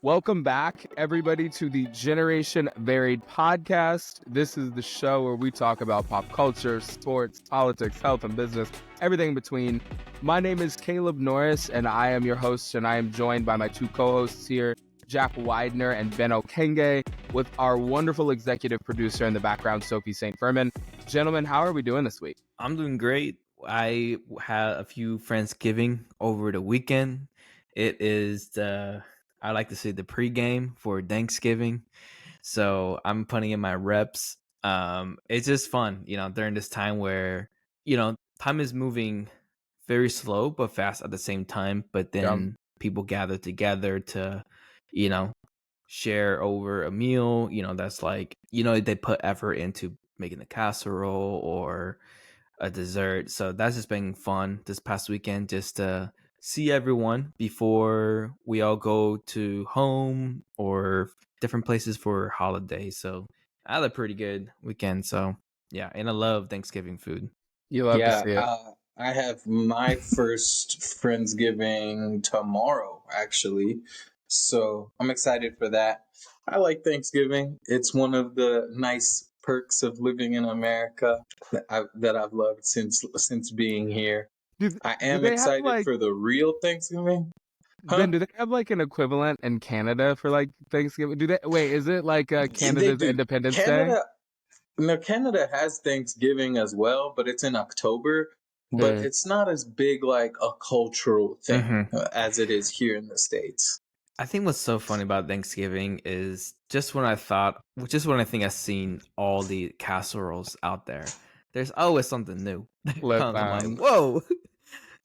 Welcome back, everybody, to the Generation Varied podcast. This is the show where we talk about pop culture, sports, politics, health, and business, everything in between. My name is Caleb Norris, and I am your host, and I am joined by my two co-hosts here, Jack Widener and Ben Okenge, with our wonderful executive producer in the background, Sophie St. Furman. Gentlemen, how are we doing this week? I'm doing great. I had a few Friendsgiving over the weekend. It is I like to say the pregame for Thanksgiving. So I'm putting in my reps. It's just fun, during this time where, time is moving very slow but fast at the same time. But then people gather together to, you know, share over a meal, that's like, they put effort into making the casserole or a dessert. So that's just been fun this past weekend, just to see everyone before we all go to home or different places for holidays. So I had a pretty good weekend. So yeah, and I love Thanksgiving food. You love to see it. I have my first Friendsgiving tomorrow, actually. So I'm excited for that. I like Thanksgiving. It's one of the nice perks of living in America that I've loved since being here. I am excited for the real Thanksgiving. Ben, do they have like an equivalent in Canada for like Thanksgiving? Is it like Canada's Independence Day? No, Canada has Thanksgiving as well, but it's in October. But it's not as big like a cultural thing as it is here in the States. I think what's so funny about Thanksgiving is just when I think I've seen all the casseroles out there, there's always something new. I'm like, whoa.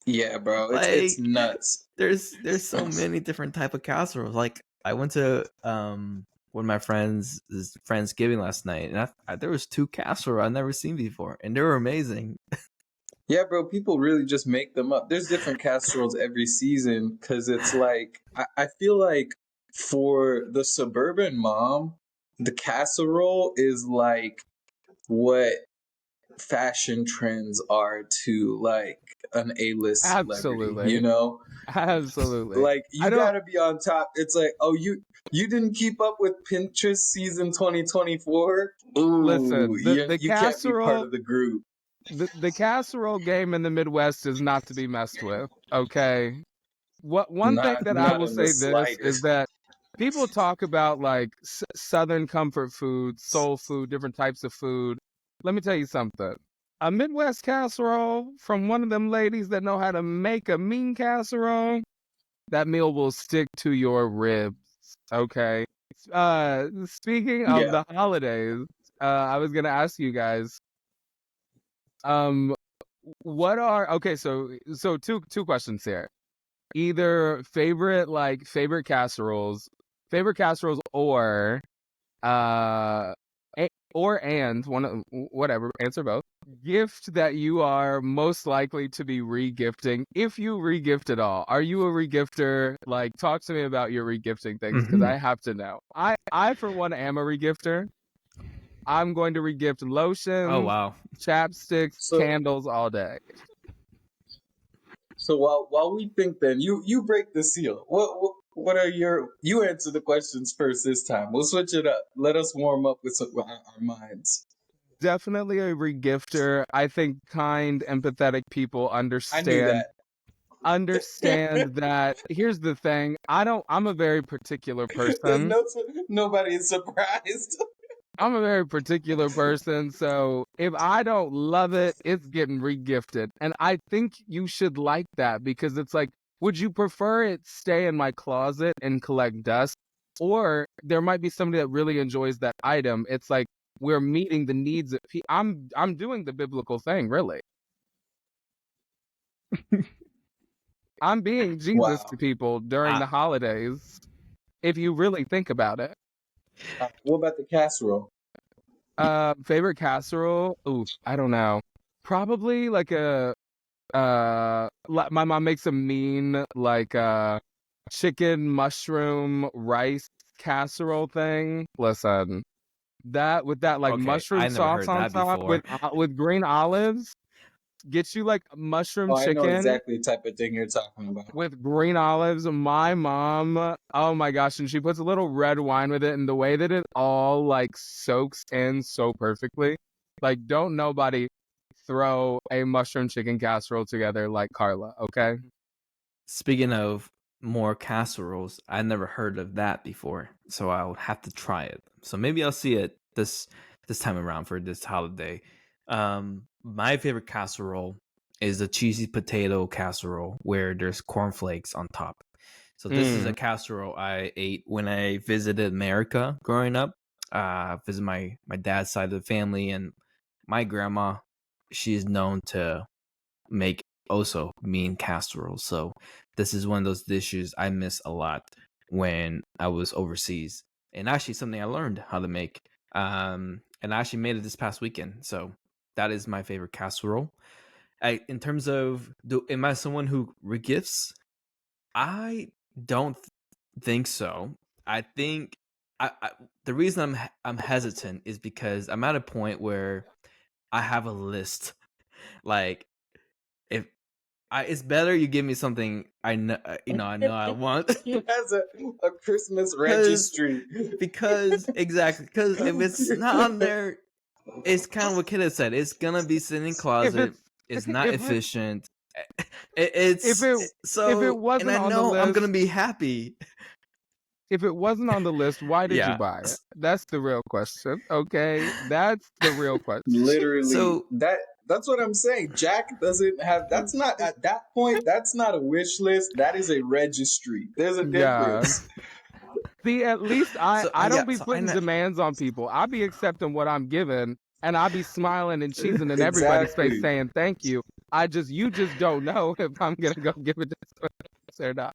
Yeah, bro, it's nuts. There's so many different type of casseroles. Like I went to one of my friends' Friendsgiving last night, and there was 2 casseroles I've never seen before, and they were amazing. Yeah, bro, people really just make them up. There's different casseroles every season because it's like, I feel like for the suburban mom, the casserole is like what fashion trends are to like an A-list celebrity, you know? Absolutely. Like you gotta be on top. It's like, oh, you didn't keep up with Pinterest season 2024? Ooh, listen, the you can't be part of the group. The casserole game in the Midwest is not to be messed with. Okay, one thing that I will say this is that people talk about like Southern comfort food, soul food, different types of food. Let me tell you something. A Midwest casserole from one of them ladies that know how to make a mean casserole, that meal will stick to your ribs. Okay. Speaking of the holidays, I was gonna ask you guys. What are so two questions here. Either favorite casseroles or whatever, answer both. Gift that you are most likely to be regifting, if you regift at all. Are you a regifter? Like, talk to me about your regifting things, because I have to know. I for one am a regifter. I'm going to regift lotion, chapsticks, candles all day. So while we think, then you break the seal. What are you answer the questions first this time? We'll switch it up. Let us warm up with our minds. Definitely a regifter. I think kind, empathetic people understand. I knew that. Understand that. Here's the thing. I'm a very particular person. Nobody is surprised. I'm a very particular person, so if I don't love it, it's getting regifted. And I think you should like that, because it's like, would you prefer it stay in my closet and collect dust? Or there might be somebody that really enjoys that item. It's like, we're meeting the needs of people. I'm doing the biblical thing, really. I'm being Jesus to people during the holidays, if you really think about it. What about the casserole? Favorite casserole? Ooh, I don't know. Probably like my mom makes a mean like chicken mushroom rice casserole thing. Listen, that with that like mushroom sauce on top with green olives. get you like mushroom Oh, I know chicken exactly the type of thing you're talking about. with green olives. My mom, oh my gosh, and she puts a little red wine with it, and the way that it all like soaks in so perfectly. Like, don't nobody throw a mushroom chicken casserole together like Carla, okay? Speaking of more casseroles, I never heard of that before, so I would have to try it. So maybe I'll see it this time around for this holiday. My favorite casserole is the cheesy potato casserole where there's cornflakes on top. So this is a casserole I ate when I visited America growing up. Visit my dad's side of the family, and my grandma, she is known to make also mean casserole. So this is one of those dishes I miss a lot when I was overseas, and actually something I learned how to make. And I actually made it this past weekend. So that is my favorite casserole. In terms of, am I someone who regifts? I don't think so. I think I the reason I'm hesitant is because I'm at a point where I have a list. Like, if it's better you give me something I know, I know I want. He has a Christmas Because registry. exactly, because if it's not on there, it's kind of what Kid said. It's gonna be sitting in If closet. it's It's not if it efficient. if It's it if it so, and wasn't I on the know I'm gonna list, be happy. if it wasn't on the list, why did you Yeah. buy it? That's the real question. Okay, that's the real question. Literally, So that's what I'm saying. Jack doesn't have. That's not at that point. That's not a wish list. That is a registry. There's a Yeah. difference. See, at least I don't yeah. be So I putting know demands on people. I be accepting what I'm given, and I be smiling and cheesing in everybody's face Exactly. saying thank you. You just don't know if I'm gonna go give it to someone else or not.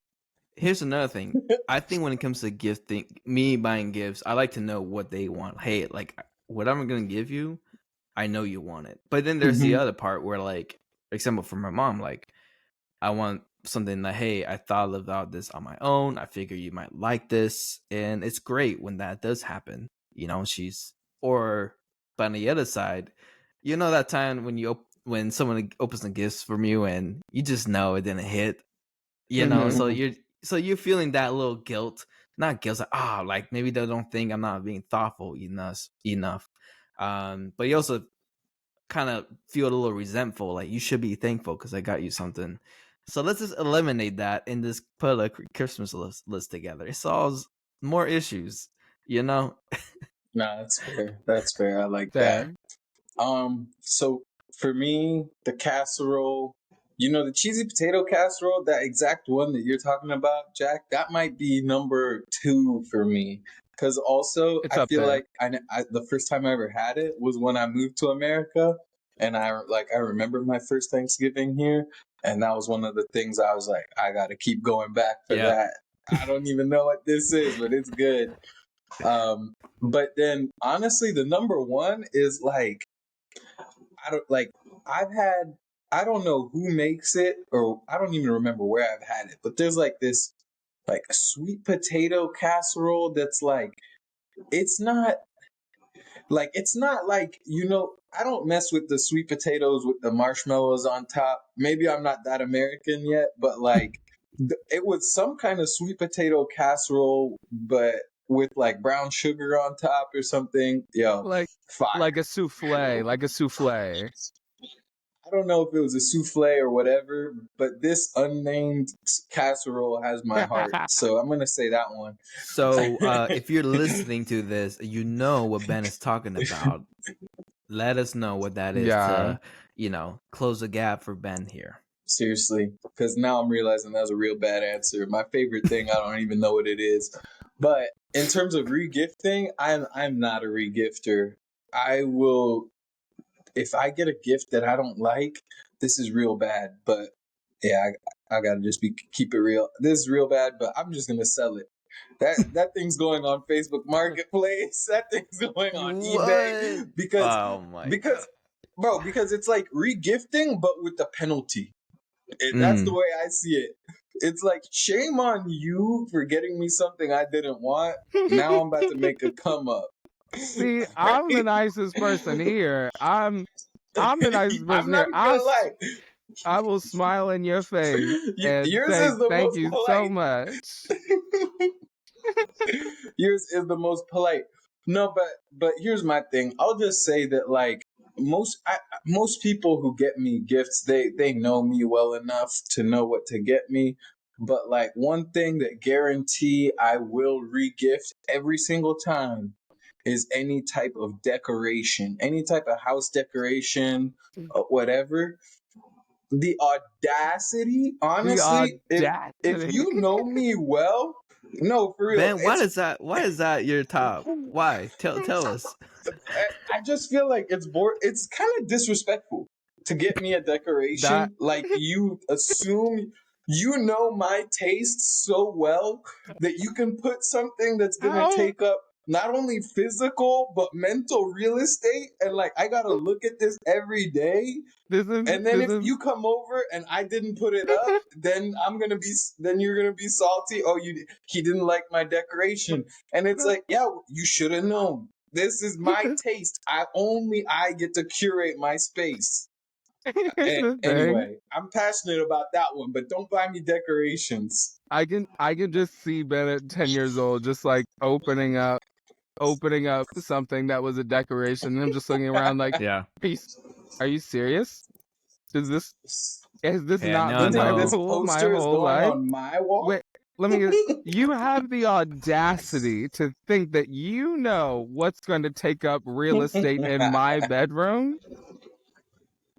here's another thing. I think when it comes to gifting, me buying gifts, I like to know what they want. Hey, like, whatever I'm gonna give you, I know you want it. But then there's the Mhm. other part where, like, for example, for my mom, like, I want something that, hey, I thought about this on my own. I figure you might like this. And it's great when that does happen. Or, but on the other side, that time when when someone opens the gifts from you and you just know it didn't hit, Mm-hmm. so Mhm. you're feeling that little guilt, not guilt, like maybe they don't think I'm not being thoughtful enough. But you also kind of feel a little resentful, like you should be thankful because I got you something. So let's just eliminate that and just put a Christmas list together. It solves more issues, you know. Nah, that's fair. That's fair. I like that. Fair. So for me, the casserole, the cheesy potato casserole, that exact one that you're talking about, Jack, that might be number two for me. Because also, It's I up feel there. like the first time I ever had it was when I moved to America, and I remember my first Thanksgiving here, and that was one of the things I was like, I got to keep going back for Yeah. that. I don't even know what this is, but it's good. But then honestly, the number one is like, I don't like I've had I don't know who makes it, or I don't even remember where I've had it, but there's like this like sweet potato casserole that's like, it's not like, I don't mess with the sweet potatoes with the marshmallows on top. Maybe I'm not that American yet, but like, it was some kind of sweet potato casserole, but with like brown sugar on top or something. Yo, Like fire. like a souffle. I don't know if it was a souffle or whatever, but this unnamed casserole has my heart. So I'm going to say that one. So if you're listening to this, you know what Ben is talking about. Let us know what that is Yeah. to, close the gap for Ben here. Seriously, because now I'm realizing that's a real bad answer. My favorite thing, I don't even know what it is. But in terms of regifting, I'm not a regifter. I will, if I get a gift that I don't like, this is real bad. But yeah, I gotta just keep it real. This is real bad, but I'm just gonna sell it. That thing's going on Facebook Marketplace. That thing's going on What? eBay because Oh my god. because because it's like regifting, but with the penalty. That's the Mm. way I see it. It's like, shame on you for getting me something I didn't want. Now I'm about to make a come up. See, I'm the Right? nicest person here. I'm the nicest I'm person not here. even gonna lie. I will smile in your face and Yours say is the thank most you so polite. much. Yours is the most polite. No, but here's my thing. I'll just say that like most people who get me gifts, they know me well enough to know what to get me. But like one thing that guarantee I will regift every single time is any type of decoration, any type of house decoration, whatever. The audacity, The honestly, if audacity. you know me well, no, for real, Ben, it's why is that your top? Why? Tell us. I just feel like it's kind of disrespectful to get me a That decoration. Like you assume you know my taste so well that you can put something that's gonna how take up not only physical but mental real estate, and like I gotta look at this every day. And then this if is you come over and I didn't put it up, then then you're gonna be salty. Oh, he didn't like my decoration, and it's like, yeah, you should have known. This is my taste. I get to curate my space. here's the thing. Anyway, I'm passionate about that one, but don't buy me decorations. I can just see Ben at 10 years old just like opening up something that was a decoration and him just looking around like, Yeah. are you serious? Is this has this Yeah, not now I You been my think this know. rule my poster is whole going life? on my wall? Wait, let me you have the audacity to think that you know what's going to take up real estate in my bedroom?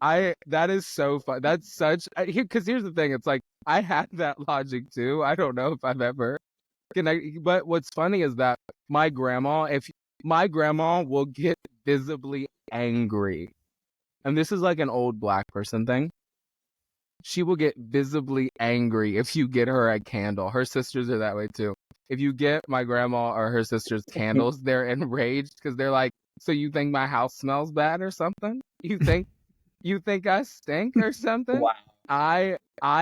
That is so fun. That's such because here's the thing. It's like I had that logic too. I don't know if I've ever connected, but what's funny is that if my grandma will get visibly angry, and this is like an old black person thing. She will get visibly angry if you get her a candle. Her sisters are that way too. If you get my grandma or her sisters candles, they're enraged because they're like, "So you think my house smells bad or something? You think I stink or something?" Wow, I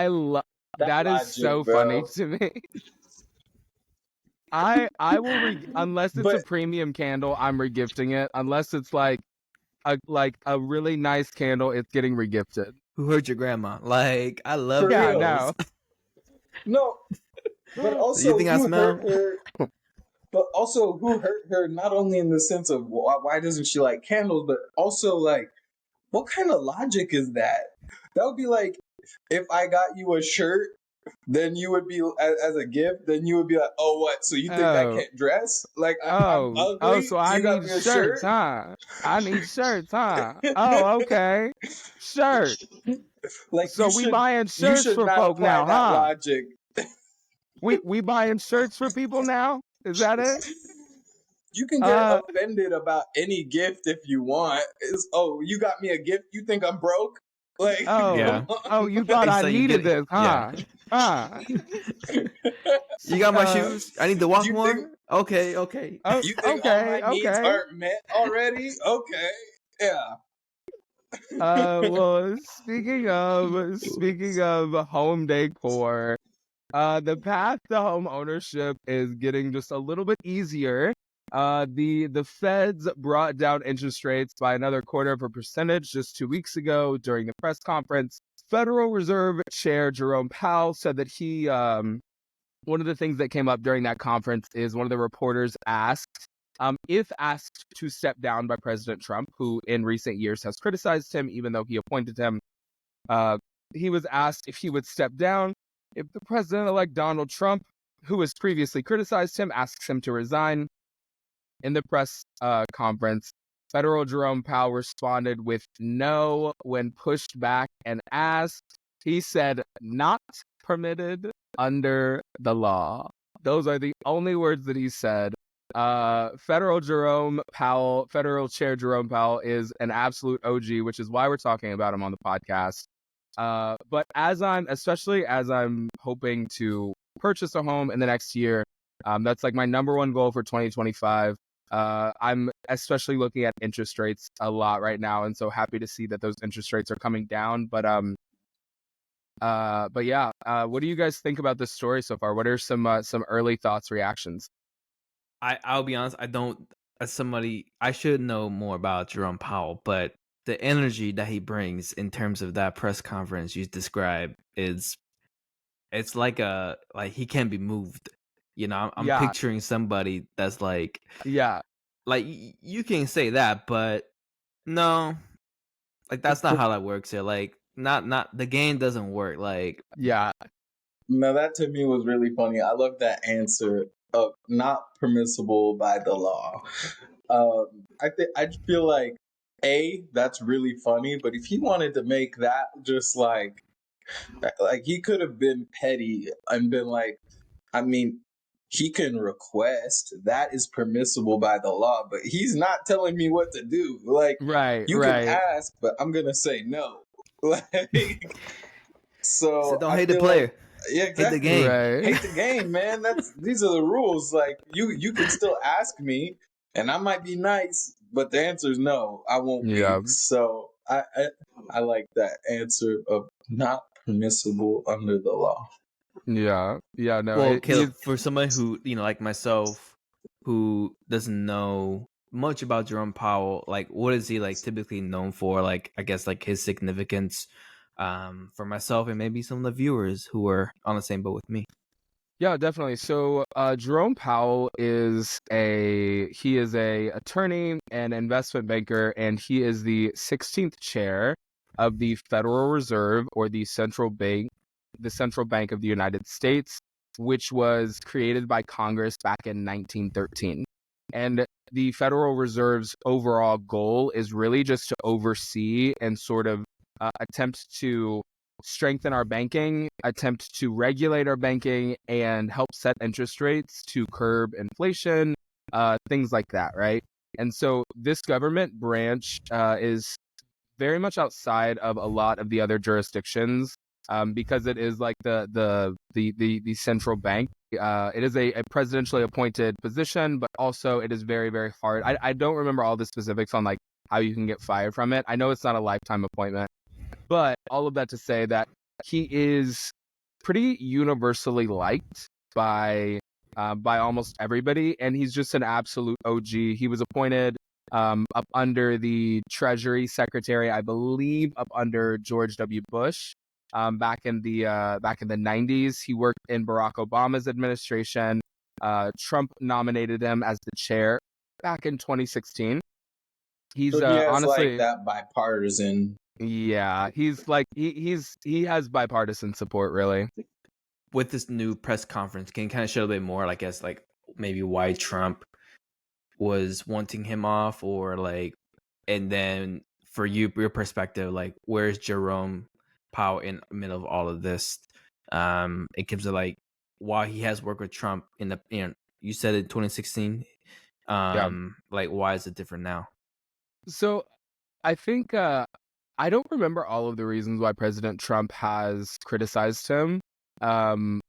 love that that is logic, so funny bro. to me. I will unless it's a But premium candle, I'm regifting it. Unless it's like a really nice candle, it's getting regifted. Who hurt your grandma? Like, I love for Yeah, real, candles. no. no. But So you also, think I who hurt smell? her? But also, who hurt her? Not only in the sense of why doesn't she like candles, but also like, what kind of logic is that? That would be like if I got you a shirt, then you would be as a gift. Then you would be like, oh, what? So you think I Oh, can't dress? Like I'm oh, ugly? so I You got need me a shirts, shirt? huh? I need shirts, huh? Oh, okay. Shirt. Like So we buying you shirts should for not folk apply now, that huh? logic. We buying shirts for people now? Is that it? You can get Uh offended about any gift if you want. Oh, you got me a gift. You think I'm broke? Like, come oh. Yeah. Oh, you on. thought You I say you needed get this, yeah. huh? Huh? You got my Uh shoes? I need to walk you think more? Okay. oh, you think all my okay, needs okay. aren't met already? Okay, yeah. Well, speaking of home decor, the path to home ownership is getting just a little bit easier. The Feds brought down interest rates by another 0.25% just 2 weeks ago during the press conference. Federal Reserve Chair Jerome Powell said that one of the things that came up during that conference is one of the reporters asked, if asked to step down by President Trump, who in recent years has criticized him, even though he appointed him. Uh, he was asked if he would step down if the president-elect Donald Trump, who has previously criticized him, asks him to resign. In the press conference, Federal Jerome Powell responded with no when pushed back and asked. He said, "Not permitted under the law." Those are the only words that he said. Federal Chair Jerome Powell is an absolute OG, which is why we're talking about him on the podcast. But especially as I'm hoping to purchase a home in the next year, that's like my number one goal for 2025. I'm especially looking at interest rates a lot right now, and so happy to see that those interest rates are coming down. But yeah, what do you guys think about this story so far? What are some early thoughts, reactions? I'll be honest, I don't as somebody I should know more about Jerome Powell, but the energy that he brings in terms of that press conference you described is it's like he can't be moved. I'm Yeah, picturing somebody that's yeah, you can say that, but no, that's not for, how that works here. Not the game doesn't work. yeah, Now that to me was really funny. I love that answer of not permissible by the law. I feel like that's really funny, but if he wanted to make that just like he could have been petty and been like, I mean, he can request that is permissible by the law, but he's not telling me what to do. Like, right, you can right. ask, but I'm gonna say no. Like, So so don't I hate the feel like, player, yeah, hate the exactly. game. Right. Hate the game, man. These are the rules. Like, you can still ask me, and I might be nice, but the answer is no. I won't Yeah. be. So I like that answer of not permissible under the law. Yeah. Yeah. No, Well, Caleb, he's for somebody who like myself, who doesn't know much about Jerome Powell, what is he typically known for? I guess his significance, for myself and maybe some of the viewers who are on the same boat with me. yeah, definitely. So, Jerome Powell he is a attorney and investment banker, and he is the 16th chair of the Federal Reserve, or the central bank of the United States, which was created by Congress back in 1913. And the Federal Reserve's overall goal is really just to oversee and sort of attempt to strengthen our banking, attempt to regulate our banking, and help set interest rates to curb inflation, things like that, right? And so this government branch is very much outside of a lot of the other jurisdictions, because it is like the central bank. It is a presidentially appointed position, but also it is very, very hard. I don't remember all the specifics on how you can get fired from it. I know it's not a lifetime appointment, but all of that to say that he is pretty universally liked by almost everybody, and he's just an absolute OG. He was appointed up under the Treasury Secretary, I believe, up under George W. Bush, back in the 90s. He worked in Barack Obama's administration. Trump nominated him as the chair back in 2016. He's So he has like honestly, that bipartisan. yeah, he has bipartisan support, really. With this new press conference, can you kind of show a bit more, I guess, maybe why Trump was wanting him off, or and then for your perspective, where's Jerome Powell in the middle of all of this? In terms of why he has worked with Trump in the you said in 2016. Yeah. Why is it different now? So I think I don't remember all of the reasons why President Trump has criticized him. Um,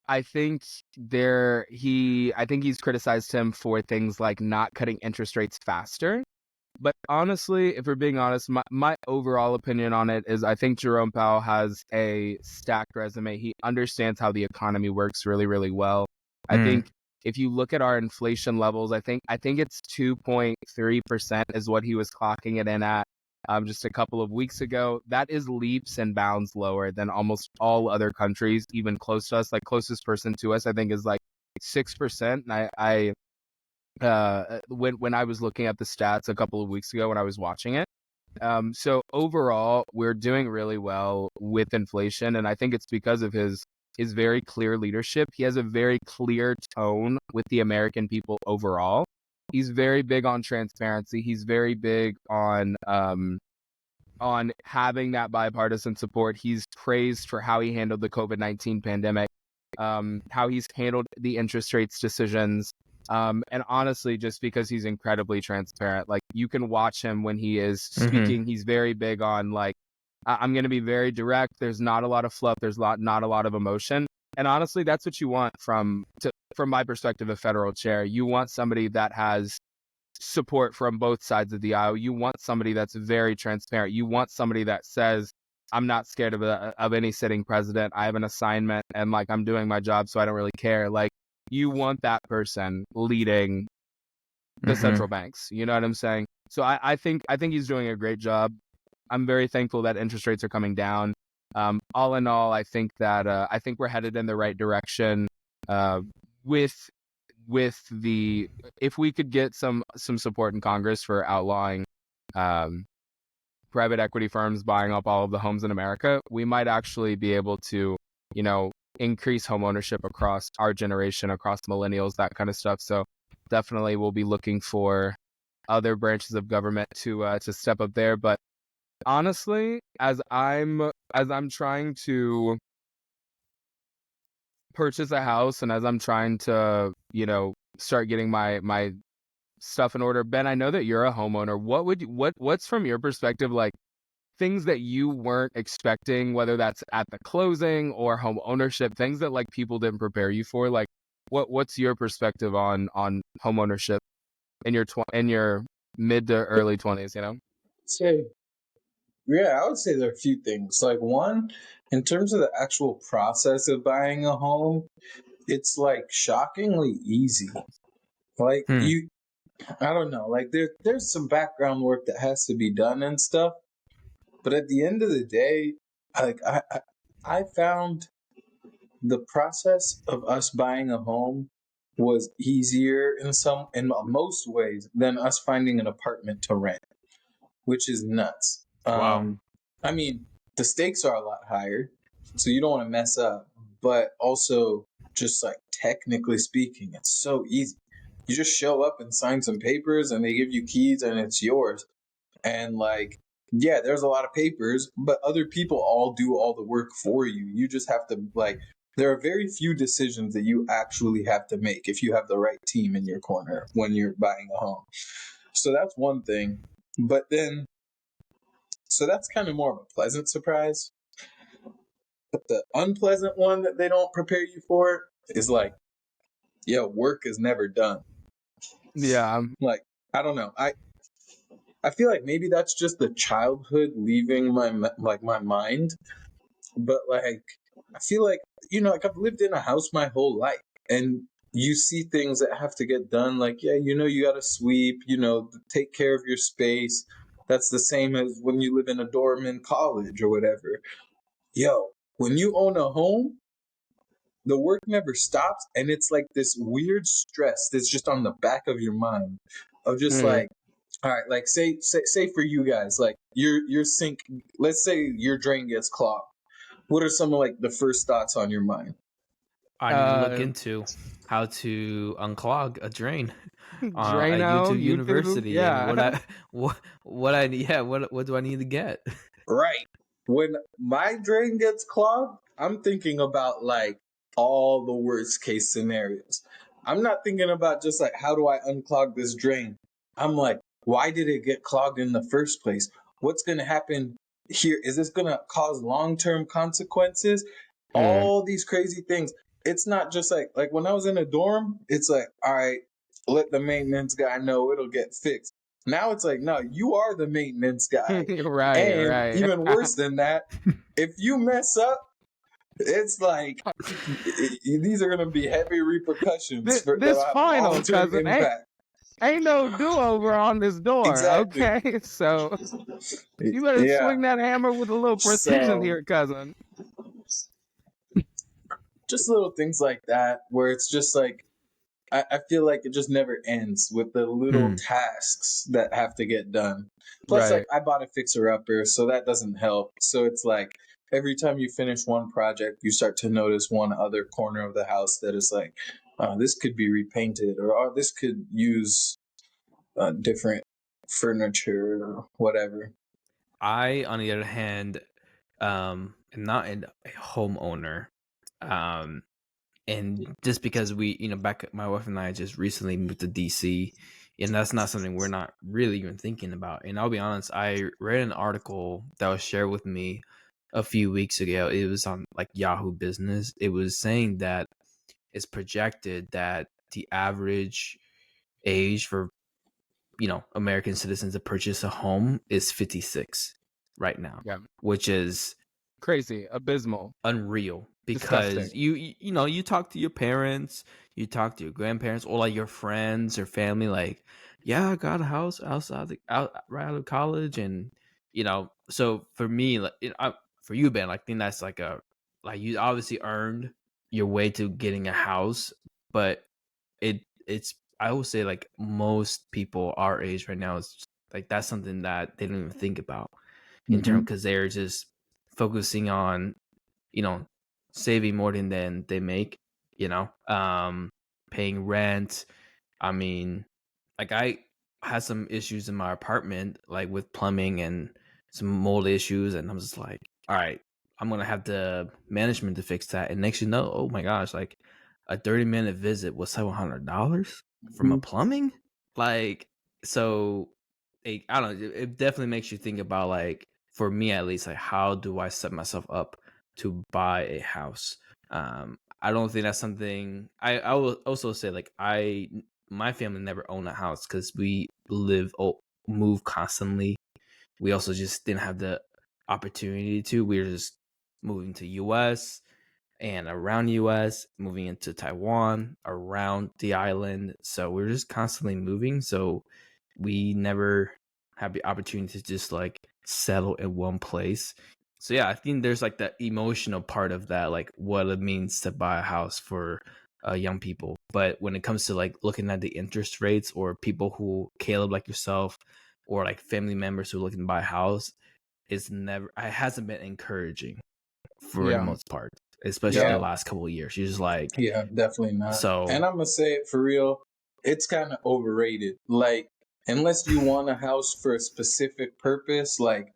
I think I think he's criticized him for things like not cutting interest rates faster. But honestly, if we're being honest, my overall opinion on it is I think Jerome Powell has a stacked resume. He understands how the economy works really, really well. I Mm. think if you look at our inflation levels, I think it's 2.3% is what he was clocking it in at just a couple of weeks ago. That is leaps and bounds lower than almost all other countries, even close to us. Like closest person to us, I think, is like 6%. And when I was looking at the stats a couple of weeks ago when I was watching it. So overall, we're doing really well with inflation, and I think it's because of his very clear leadership. He has a very clear tone with the American people overall. He's very big on transparency. He's very big on having that bipartisan support. He's praised for how he handled the COVID-19 pandemic, how he's handled the interest rates decisions. And honestly, just because he's incredibly transparent, like you can watch him when he is Mm-hmm. speaking, he's very big on I'm going to be very direct. There's not a lot of fluff. There's not a lot of emotion. And honestly, that's what you want from my perspective, a federal chair. You want somebody that has support from both sides of the aisle. You want somebody that's very transparent. You want somebody that says, I'm not scared of any sitting president. I have an assignment and I'm doing my job, so I don't really care. Like you want that person leading the Mm-hmm. central banks. You know what I'm saying? So I think he's doing a great job. I'm very thankful that interest rates are coming down. All in all, I think that I think we're headed in the right direction. With the if we could get some support in Congress for outlawing private equity firms buying up all of the homes in America, we might actually be able to, increase home ownership across our generation, across millennials, that kind of stuff. So definitely we'll be looking for other branches of government to step up there. But honestly, as I'm trying to purchase a house and as I'm trying to, start getting my stuff in order, Ben, I know that you're a homeowner. What's from your perspective, like things that you weren't expecting, whether that's at the closing or home ownership, things that like people didn't prepare you for? Like what's your perspective on home ownership in your mid to early 20s, Say, yeah, I would say there are a few things. Like one, in terms of the actual process of buying a home, it's like shockingly easy. Like Hmm. I don't know, like there's some background work that has to be done and stuff, but at the end of the day, like I found the process of us buying a home was easier in most ways than us finding an apartment to rent, which is nuts. Wow. I mean, the stakes are a lot higher, so you don't want to mess up, but also just like technically speaking, it's so easy. You just show up and sign some papers and they give you keys and it's yours. And like, yeah, there's a lot of papers, but other people all do all the work for you. You just have to like, there are very few decisions that you actually have to make if you have the right team in your corner when you're buying a home. So that's one thing. But then, so that's kind of more of a pleasant surprise. But the unpleasant one that they don't prepare you for is like, yo, work is never done. Yeah. Like, I don't know. I feel like maybe that's just the childhood leaving my mind, but like I feel like like I've lived in a house my whole life, and you see things that have to get done. Like you got to sweep, take care of your space. That's the same as when you live in a dorm in college or whatever. Yo, when you own a home, the work never stops, and it's like this weird stress that's just on the back of your mind of just Mm. like, all right, like say for you guys, like your sink, let's say your drain gets clogged. What are some of like the first thoughts on your mind? I need to look into how to unclog a drain at Drano, YouTube YouTube, University, and yeah. what I need. Yeah, what do I need to get? Right. When my drain gets clogged, I'm thinking about like all the worst case scenarios. I'm not thinking about just like how do I unclog this drain. I'm like, why did it get clogged in the first place? What's going to happen here? Is this going to cause long-term consequences? Mm. All these crazy things. It's not just like when I was in a dorm, it's like, all right, let the maintenance guy know, it'll get fixed. Now it's like, no, you are the maintenance guy. Right, And right. even worse than that, if you mess up, it's like these are going to be heavy repercussions This that'll have final, long-term cousin, impact. ain't no do-over on this door, Exactly. okay? So you better Yeah. swing that hammer with a little precision So here, cousin. just little things like that where it's just like I feel like it just never ends with the little Hmm. tasks that have to get done. Plus, like Right. I bought a fixer-upper, so that doesn't help. So it's like every time you finish one project, you start to notice one other corner of the house that is like, this could be repainted, or this could use different furniture or whatever. I, on the other hand, am not a homeowner. Um, and just because my wife and I just recently moved to DC, and that's not something we're not really even thinking about. And I'll be honest, I read an article that was shared with me a few weeks ago. It was on like Yahoo Business. It was saying that it's projected that the average age for American citizens to purchase a home is 56 right now, Yeah. which is Crazy, abysmal, unreal because disgusting. you talk to your parents, you talk to your grandparents, or like your friends or family, like, yeah, I got a house outside right out of college, and So for me, like, for you, Ben, I think that's like you obviously earned your way to getting a house, but it's I would say like most people our age right now is like that's something that they don't even think about in terms, Hmm. because they're just focusing on you know saving more than they make, paying rent. I mean, like I had some issues in my apartment, like with plumbing and some mold issues, and I'm just like, all right, I'm gonna have the management to fix that. And next you know, oh my gosh, like a 30-minute visit was $700 from a Hmm. plumbing. Like, so I don't know, it definitely makes you think about, like, for me at least, like how do I set myself up to buy a house? I don't think that's something I will also say, like, my family never owned a house because we move constantly. We also just didn't have the opportunity to. We were just moving to US and around US, moving into Taiwan, around the island. So we were just constantly moving. So we never had the opportunity to just like settle in one place. So yeah, I think there's like the emotional part of that, like what it means to buy a house for young people. But when it comes to like looking at the interest rates, or people who, Caleb, like yourself, or like family members who are looking to buy a house, it hasn't been encouraging for the Yeah. most part, especially in Yep. the Yeah. last couple of years. You're just like, Yeah, definitely not. so. And I'm gonna say it for real, it's kind of overrated. Like, unless you want a house for a specific purpose, like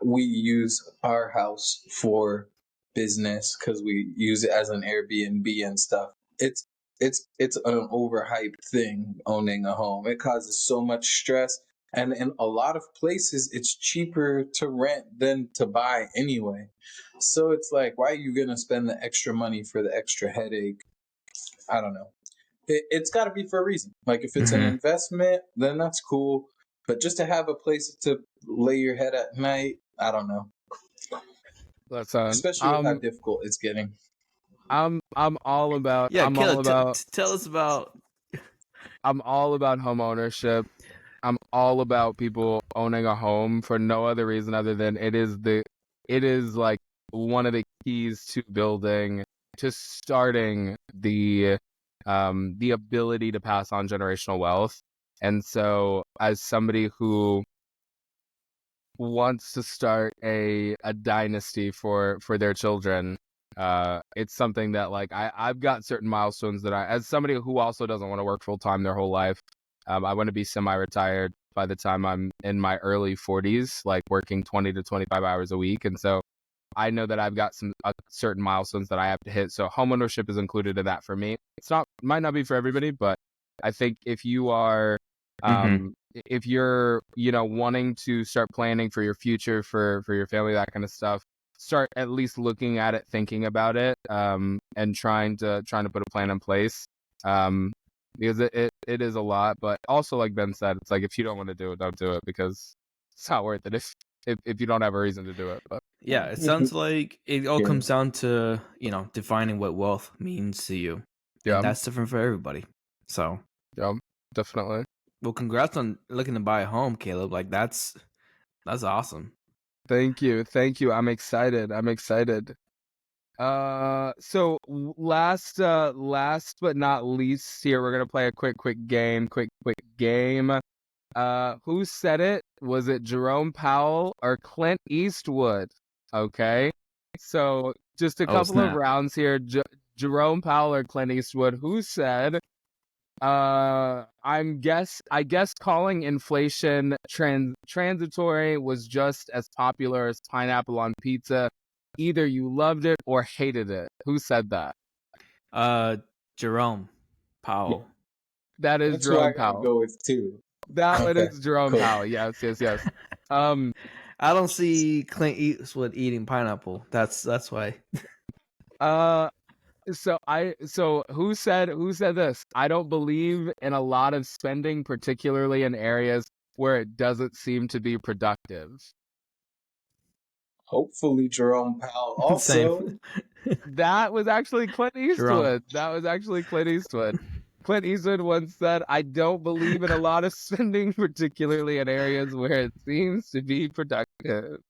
we use our house for business because we use it as an Airbnb and stuff. It's it's an overhyped thing owning a home. It causes so much stress, and in a lot of places, it's cheaper to rent than to buy anyway. So it's like, why are you gonna spend the extra money for the extra headache? I don't know. It's got to be for a reason. Like, if it's an Mhm. investment, then that's cool. But just to have a place to lay your head at night, I don't know. Listen, Especially with how difficult it's getting. I'm all about Yeah, Caleb, tell us about. I'm all about home ownership. I'm all about people owning a home for no other reason other than it is like one of the keys to starting the ability to pass on generational wealth. And so, as somebody who wants to start a dynasty for their children, it's something that, like, I've got certain milestones that as somebody who also doesn't want to work full time their whole life, I want to be semi-retired by the time I'm in my early 40s, like working 20 to 25 hours a week. And so I know that I've got some certain milestones that I have to hit. So homeownership is included in that for me. Might not be for everybody, but I think if you are, Mhm. if you're, wanting to start planning for your future, for your family, that kind of stuff, start at least looking at it, thinking about it, and trying to put a plan in place. Because it is a lot, but also, like Ben said, it's like, if you don't want to do it, don't do it, because it's not worth it if you don't have a reason to do it. But Yeah, it sounds like it all Yeah. comes down to, defining what wealth means to you. And yeah, that's different for everybody. So, yeah, definitely. well, congrats on looking to buy a home, Caleb. Like, that's awesome. Thank you, thank you. I'm excited. I'm excited. So last but not least, here we're gonna play a quick game. Quick game. Who said it? Was it Jerome Powell or Clint Eastwood? Okay. So just a Oh, couple of snap. rounds here. Jerome Powell or Clint Eastwood? Who said? I guess calling inflation transitory was just as popular as pineapple on pizza. Either you loved it or hated it. Who said that? Uh, Jerome Yeah. Powell. That is That's who I Jerome gotta Powell. go with too. That one Okay, is Jerome cool. Powell. Yes, yes, yes. Um, I don't see Clint Eastwood eating pineapple. That's why. uh, so who said this? I don't believe in a lot of spending, particularly in areas where it doesn't seem to be productive. Hopefully, Jerome Powell Same. also. That was actually Clint Jerome. Eastwood. That was actually Clint Eastwood. Clint Eastwood once said, "I don't believe in a lot of spending, particularly in areas where it seems to be productive."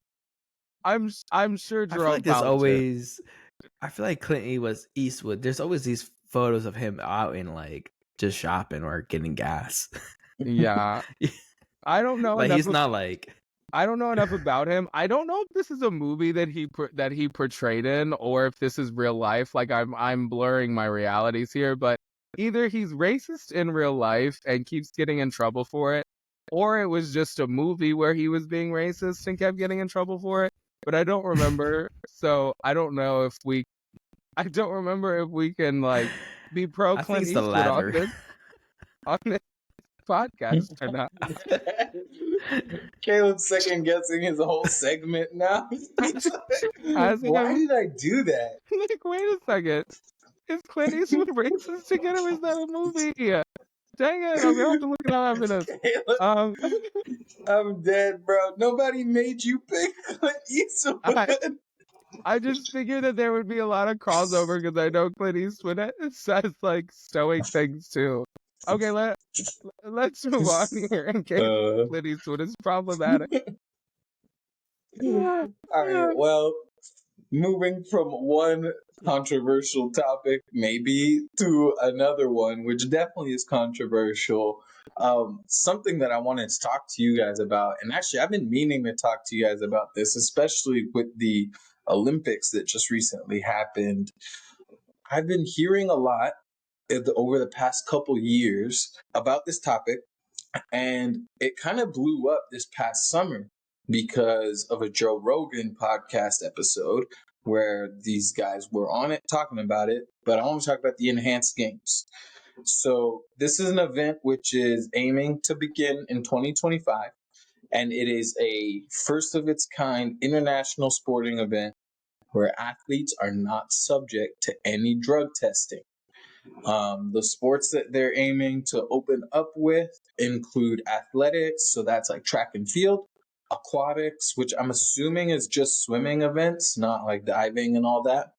I'm sure I feel Jerome like there's Powell too. always. I feel like Eastwood. There's always these photos of him out in like just shopping or getting gas. Yeah, I don't know Like enough. he's not like. I don't know enough about him. I don't know if this is a movie that he portrayed in, or if this is real life. Like I'm blurring my realities here, but either he's racist in real life and keeps getting in trouble for it, or it was just a movie where he was being racist and kept getting in trouble for it. But I don't remember, so I don't know if we. I don't remember if we can like be pro I think Clint it's the Eastwood latter. on this podcast or not. Caleb's second guessing his whole segment now. He's I like, think why I'm did I do that? like, wait a second. Is Clint Eastwood racist again, or is that a movie? Dang it! I'm gonna have to look it up after this. Caleb, Um, I'm dead, bro. Nobody made you pick Clint Eastwood. I just figured that there would be a lot of crossover because I know Clint Eastwood says like stoic things too. Okay, let's move on here in case Uh, Clint Eastwood is problematic. all right, well, moving from one controversial topic maybe to another one, which definitely is controversial. Something that I wanted to talk to you guys about, and actually, I've been meaning to talk to you guys about this, especially with the Olympics that just recently happened. I've been hearing a lot over the past couple years about this topic, and it kind of blew up this past summer because of a Joe Rogan podcast episode where these guys were on it talking about it. But I want to talk about the enhanced games. So, this is an event which is aiming to begin in 2025, and it is a first of its kind international sporting event where athletes are not subject to any drug testing. The sports that they're aiming to open up with include athletics, so that's like track and field, aquatics, which I'm assuming is just swimming events, not like diving and all that,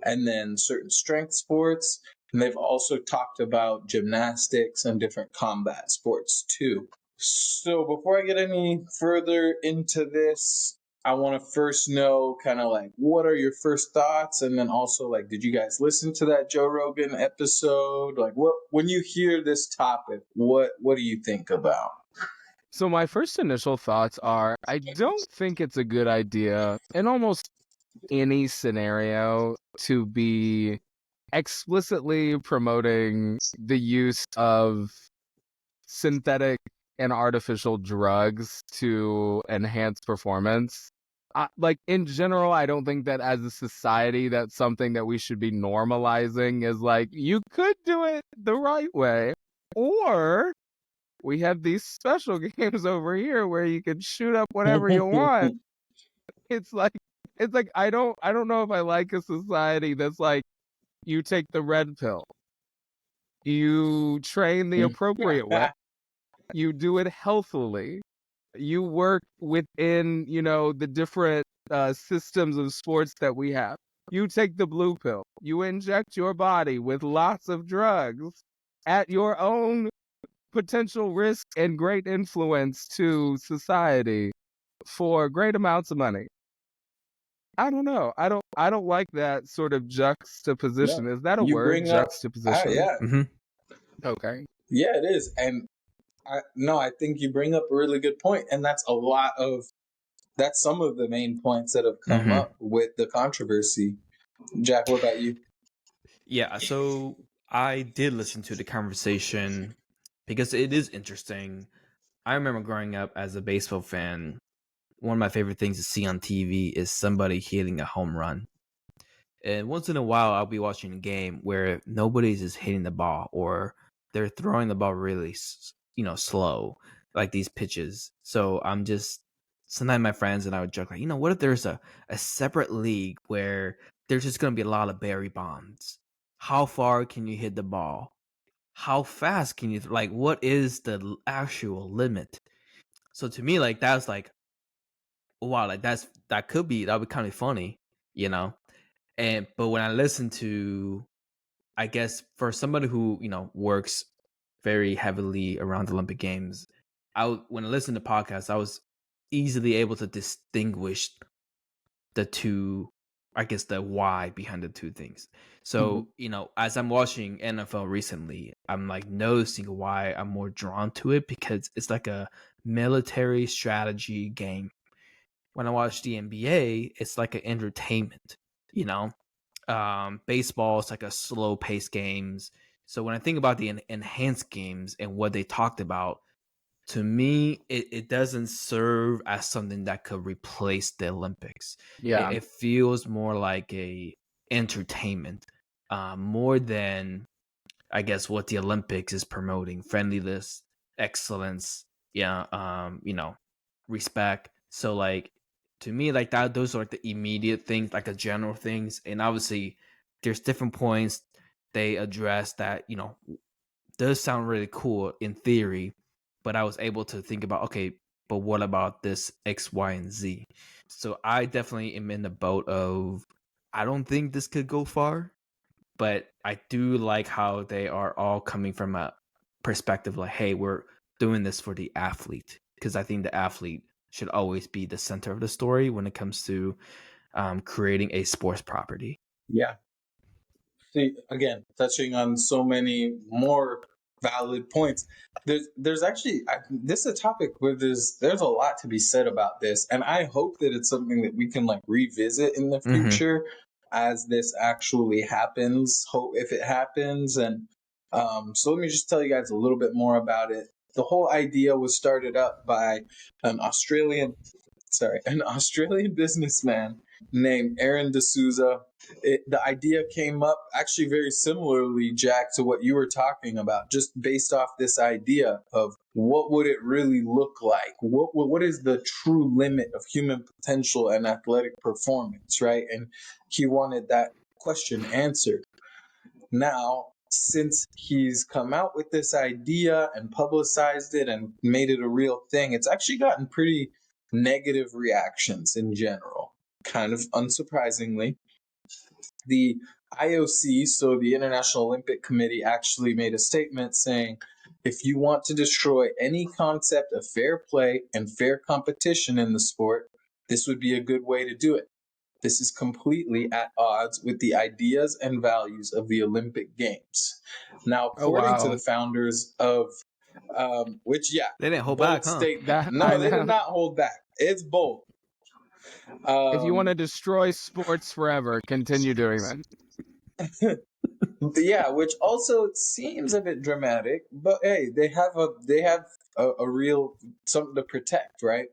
and then certain strength sports. And they've also talked about gymnastics and different combat sports too. So before I get any further into this, I want to first know kind of like what are your first thoughts, and then also like did you guys listen to that Joe Rogan episode? Like what when you hear this topic, what do you think about? So my first initial thoughts are, I don't think it's a good idea in almost any scenario to be explicitly promoting the use of synthetic and artificial drugs to enhance performance. Like in general, I don't think that as a society, that's something that we should be normalizing. Is like you could do it the right way, or we have these special games over here where you can shoot up whatever you want. It's like I don't know if I like a society that's like you take the red pill, you train the appropriate way, you do it healthily, you work within, the different systems of sports that we have. You take the blue pill, you inject your body with lots of drugs at your own potential risk and great influence to society for great amounts of money. I don't know. I don't like that sort of No, juxtaposition. Is that a you word? bring up Juxtaposition? yeah, Mm-hmm. Okay. yeah, it is. And I think you bring up a really good point, and that's some of the main points that have come Mm-hmm. up with the controversy. Jack, what about you? Yeah, so I did listen to the conversation because it is interesting. I remember growing up as a baseball fan, one of my favorite things to see on TV is somebody hitting a home run. And once in a while, I'll be watching a game where nobody's just hitting the ball or they're throwing the ball really, slow, like these pitches. So I'm just, sometimes my friends and I would joke, like, what if there's a separate league where there's just going to be a lot of Barry Bonds? How far can you hit the ball? How fast can you, like, what is the actual limit? So to me, like, that's like, wow, like that would be kind of funny, you know? But when I listen to I guess for somebody who, works very heavily around the Olympic Games, when I listened to podcasts, I was easily able to distinguish the two, I guess the why behind the two things. So, as I'm watching NFL recently, I'm like noticing why I'm more drawn to it, because it's like a military strategy game. When I watch the NBA, it's like an entertainment, you know. Baseball is like a slow paced games. So when I think about the enhanced games and what they talked about, to me, it doesn't serve as something that could replace the Olympics. Yeah. It feels more like a entertainment, more than, I guess, what the Olympics is promoting: friendliness, excellence, yeah, respect. So like, to me, like that, those are like the immediate things, like the general things. And obviously there's different points they address that, does sound really cool in theory, but I was able to think about, okay, but what about this X, Y, and Z? So I definitely am in the boat of, I don't think this could go far, but I do like how they are all coming from a perspective like, hey, we're doing this for the athlete, because I think the athlete should always be the center of the story when it comes to creating a sports property. Yeah. See, again, touching on so many more valid points. There's actually this is a topic where there's a lot to be said about this, and I hope that it's something that we can like revisit in the Mm-hmm. future as this actually happens. Hope if it happens, and so let me just tell you guys a little bit more about it. The whole idea was started up by an Australian businessman named Aaron D'Souza. The idea came up actually very similarly, Jack, to what you were talking about, just based off this idea of what would it really look like? What is the true limit of human potential and athletic performance, right? And he wanted that question answered. Now, since he's come out with this idea and publicized it and made it a real thing, it's actually gotten pretty negative reactions in general. Kind of unsurprisingly, the IOC, so the International Olympic Committee, actually made a statement saying, if you want to destroy any concept of fair play and fair competition in the sport, this would be a good way to do it. This is completely at odds with the ideas and values of the Olympic Games. Now, Oh according to the wow. founders of, which, yeah, They didn't hold bold back, huh? statement. That I No, they did know. not hold back. It's bold. If you want Um, to destroy sports forever, continue doing that. yeah, which also seems a bit dramatic, but hey, they have a real something to protect, right?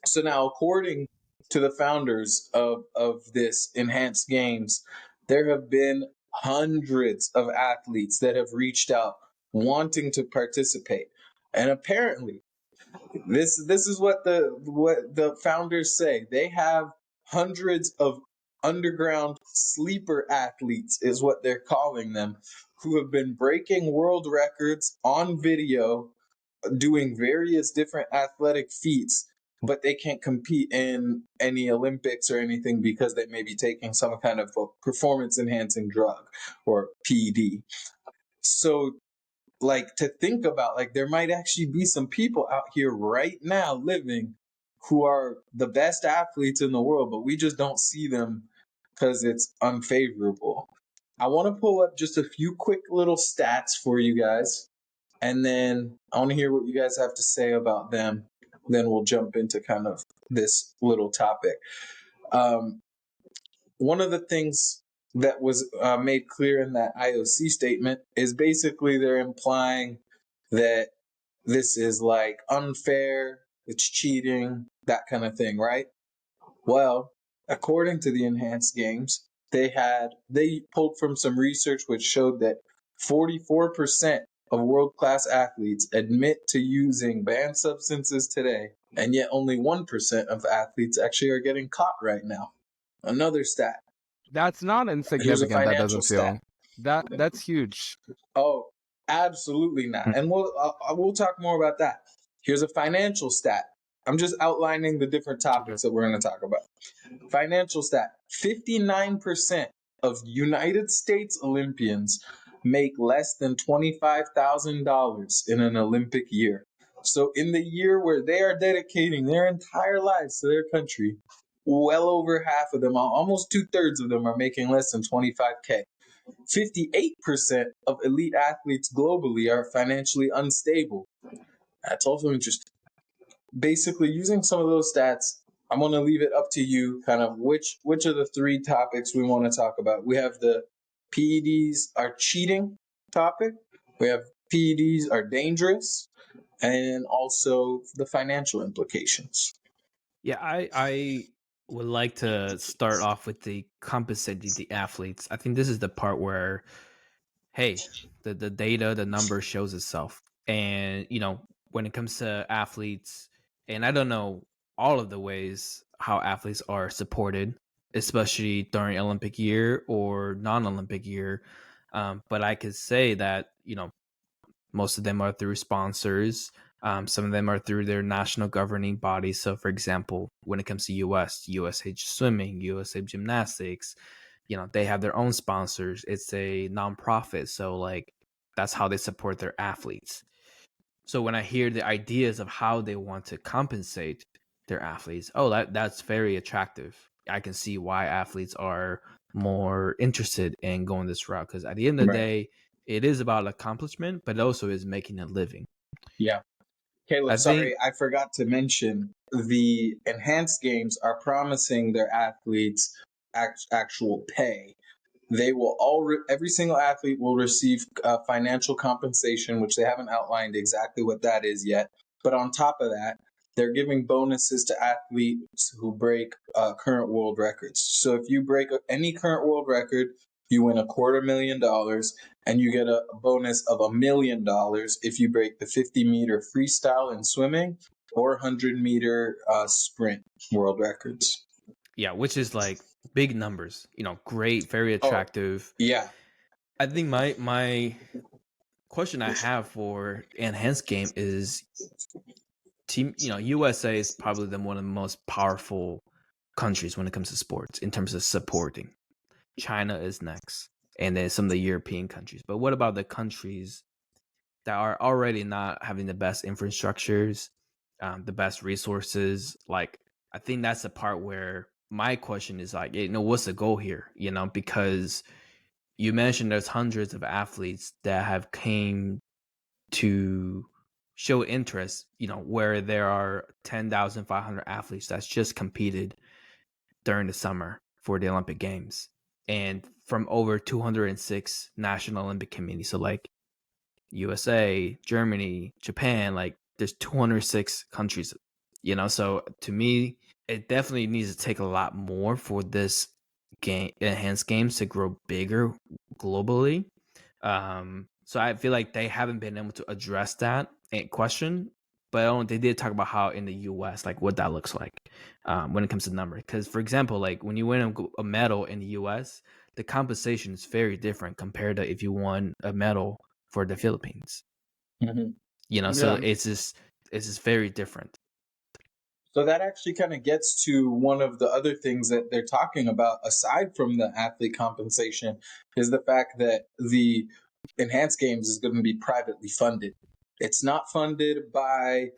So now, according to the founders of this enhanced games, there have been hundreds of athletes that have reached out wanting to participate. And apparently, this is what the founders say. They have hundreds of underground sleeper athletes, is what they're calling them, who have been breaking world records on video doing various different athletic feats, but they can't compete in any Olympics or anything because they may be taking some kind of a performance enhancing drug or PD. So, like, to think about, like, there might actually be some people out here right now living who are the best athletes in the world, but we just don't see them because it's unfavorable. I want to pull up just a few quick little stats for you guys, and then I want to hear what you guys have to say about them. Then we'll jump into kind of this little topic. Um, One of the things that was made clear in that IOC statement is basically they're implying that this is like unfair, it's cheating, that kind of thing, right? Well, according to the enhanced games, they pulled from some research which showed that 44% of world-class athletes admit to using banned substances today, and yet only 1% of athletes actually are getting caught right now. Another stat. That's not Here's a insignificant. That financial doesn't stat. feel. That's huge. Oh, absolutely not. And we'll talk more about that. Here's a financial stat. I'm just outlining the different topics that we're going to talk about. Financial stat. 59% of United States Olympians make less than $25,000 in an Olympic year. So, in the year where they are dedicating their entire lives to their country, well over half of them, almost 2/3 of them, are making less than 25K. 58% of elite athletes globally are financially unstable. That's also interesting. Basically, using some of those stats, I'm going to leave it up to you kind of which of the three topics we want to talk about. We have the PEDs are cheating topic, we have PEDs are dangerous, and also the financial implications. Yeah, I would like to start off with the compensating the athletes. I think this is the part where, hey, the data, the number shows itself. And, when it comes to athletes, and I don't know all of the ways how athletes are supported, especially during Olympic year or non-Olympic year. But I could say that, most of them are through sponsors. Some of them are through their national governing bodies. So, for example, when it comes to USA Swimming, USA Gymnastics, they have their own sponsors. It's a nonprofit. So, like, that's how they support their athletes. So, when I hear the ideas of how they want to compensate their athletes, that's very attractive. I can see why athletes are more interested in going this route, because at the end of the Right. day, it is about accomplishment, but it also is making a living. Yeah. Caleb, I think, sorry, I forgot to mention the enhanced games are promising their athletes actual pay. They will every single athlete will receive financial compensation, which they haven't outlined exactly what that is yet. But on top of that, they're giving bonuses to athletes who break current world records. So if you break any current world record, you win $250,000, and you get a bonus of $1 million if you break the 50-meter freestyle in swimming or 100-meter sprint world records. yeah, which is like big numbers, great, very Oh, attractive. yeah. I think my question I have for enhanced game is, team, USA is probably one of the most powerful countries when it comes to sports in terms of supporting. China is next, and then some of the European countries. But what about the countries that are already not having the best infrastructures, the best resources? Like, I think that's the part where my question is like, what's the goal here? Because you mentioned there's hundreds of athletes that have came to show interest, where there are 10,500 athletes that's just competed during the summer for the Olympic Games, and from over 206 national Olympic committees. So, like, USA, Germany, Japan, like, there's 206 countries, so to me, it definitely needs to take a lot more for this enhanced games to grow bigger globally. So I feel like they haven't been able to address that question, but they did talk about how in the US, like, what that looks like when it comes to number. Because, for example, like, when you win a medal in the US, the compensation is very different compared to if you won a medal for the Philippines. So Yeah. it's just very different. So that actually kind of gets to one of the other things that they're talking about, aside from the athlete compensation, is the fact that the enhanced games is going to be privately funded. It's not funded by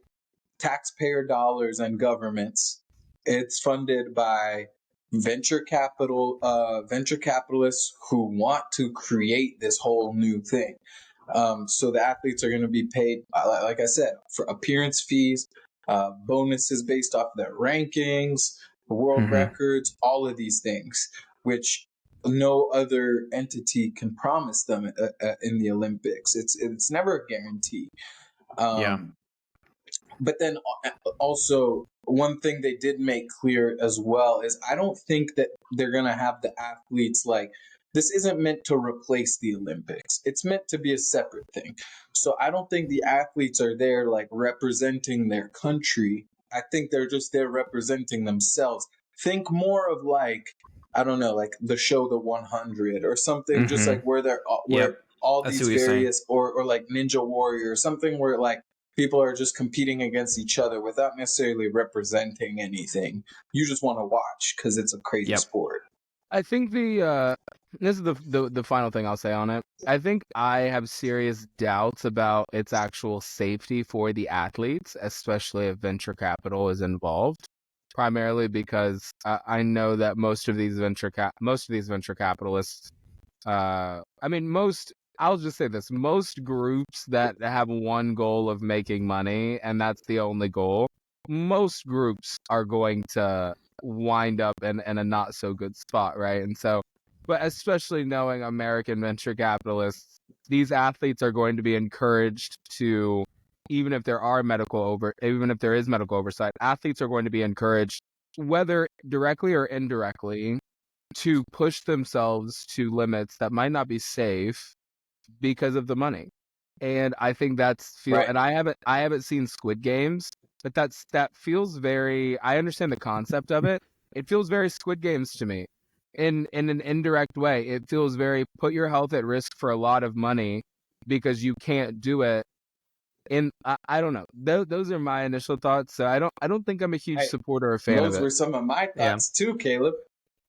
taxpayer dollars and governments. It's funded by venture capitalists who want to create this whole new thing. So the athletes are going to be paid, like I said, for appearance fees, bonuses based off their rankings, world records, all of these things, which no other entity can promise them in the Olympics. It's never a guarantee. Yeah. But then also, one thing they did make clear as well is I don't think that they're going to have the athletes like, this isn't meant to replace the Olympics. It's meant to be a separate thing. So I don't think the athletes are there like representing their country. I think they're just there representing themselves. Think more of like, I don't know, like the show The 100 or something, just like where they're where Yep. all I see these what you're saying. various or like Ninja Warrior or something where like people are just competing against each other without necessarily representing anything. You just want to watch because it's a crazy Yep. sport. I think This is the final thing I'll say on it. I think I have serious doubts about its actual safety for the athletes, especially if venture capital is involved. Primarily because I know that most of these venture capitalists, I mean, I'll just say this, most groups that have one goal of making money and that's the only goal, most groups are going to wind up in a not so good spot, right? And so, but especially knowing American venture capitalists, these athletes are going to be encouraged to, even if even if there is medical oversight, athletes are going to be encouraged, whether directly or indirectly, to push themselves to limits that might not be safe because of the money. And I think Right. and I haven't seen Squid Games, but that feels very, I understand the concept of it. It feels very Squid Games to me. In an indirect way, it feels very put your health at risk for a lot of money because you can't do it. And I don't know. Those are my initial thoughts. So I don't think I'm a huge Hey, supporter or fan of those it. were some of my Yeah. thoughts too, Caleb.